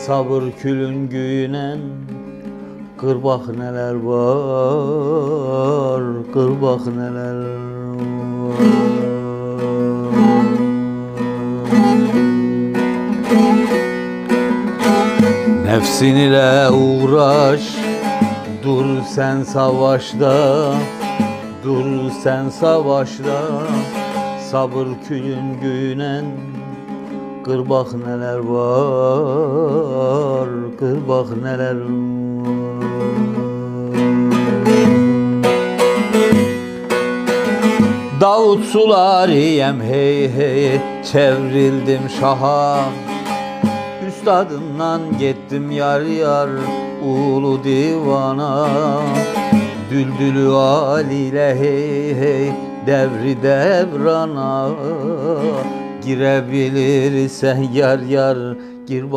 sabır külüngüynen kır bak neler var, kır bak neler var. Nefsin ile uğraş, dur sen savaşta, dur sen savaşta. Sabır külüngüynen kır bak neler var, kır bak neler var. Davut sularıyem hey hey, çevrildim şaha. Üstadımdan gittim yar yar ulu divana. Düldülü aliyle hey hey, devri devrana. Girebilirsen yar yar gir bak.